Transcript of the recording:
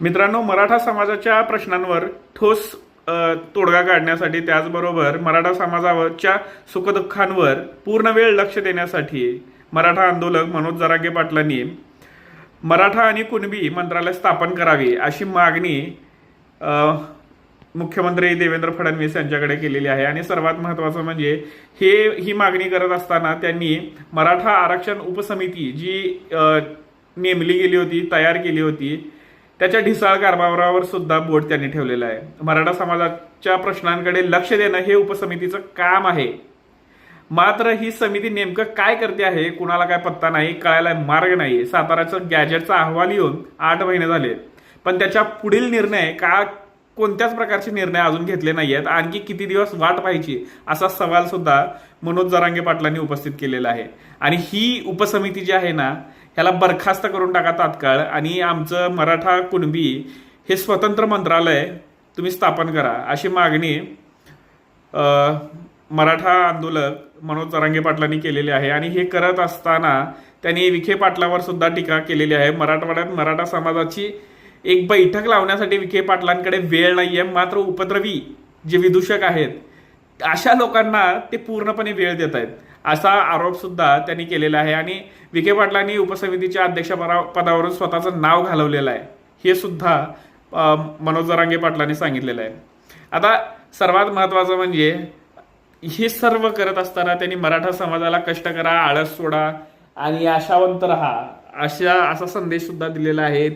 मित्रांनो, मराठा समाजाच्या प्रश्नांवर ठोस तोडगा काढण्यासाठी, त्याचबरोबर मराठा समाजाच्या सुखदुःखांवर पूर्ण वेळ लक्ष देण्यासाठी मराठा आंदोलक मनोज जरांगे पाटलांनी मराठा आणि कुणबी मंत्रालय स्थापन करावे अशी मागणी मुख्यमंत्री देवेंद्र फडणवीस यांच्याकडे केलेली आहे। आणि सर्वात महत्त्वाचं म्हणजे ही मागणी करत असताना त्यांनी मराठा आरक्षण उपसमिती जी नेमली गेली होती, तयार केली होती, त्याच्या ढिसाळ कारभारावर सुद्धा बोट त्यांनी ठेवलेलं आहे। मराठा समाजाच्या प्रश्नांकडे लक्ष देणं हे उपसमितीचं काम आहे, मात्र ही समिती नेमकं काय करते आहे कुणाला काय पत्ता नाही, कळायला मार्ग नाही। साताऱ्याचं गॅजेटचा अहवाल येऊन 8 महिने झाले, पण त्याच्या पुढील निर्णय कोणत्याच प्रकारचे निर्णय अजून घेतले नाहीयेत। आणखी किती दिवस वाट पाहायची असा सवाल सुद्धा मनोज जरांगे पाटलांनी उपस्थित केलेला आहे। आणि ही उपसमिती जी आहे ना, ह्याला बरखास्त करून टाका तात्काळ, आणि आमचं मराठा कुणबी हे स्वतंत्र मंत्रालय तुम्ही स्थापन करा अशी मागणी मराठा आंदोलक मनोज जरांगे पाटलांनी केलेली आहे। आणि हे करत असताना त्यांनी विखे पाटलावर सुद्धा टीका केलेली आहे। मराठवाड्यात मराठा समाजाची एक बैठक लावण्यासाठी विखे पाटलांकडे वेळ नाहीये, मात्र उपद्रवी जे विदूषक आहेत अशा लोकांना ते पूर्णपणे वेळ देत आहेत असा आरोप सुद्धा त्यांनी केलेला आहे। आणि विखे पाटलांनी उपसमितीच्या अध्यक्षपदावरून स्वतःचं नाव घालवलेलं आहे, हे सुद्धा मनोज जरांगे पाटलांनी सांगितलेलं आहे। आता सर्वात महत्वाचं म्हणजे हे सर्व करत असताना त्यांनी मराठा समाजाला कष्ट करा, आळस सोडा आणि आशावंत राहा असा संदेश सुद्धा दिलेला आहे।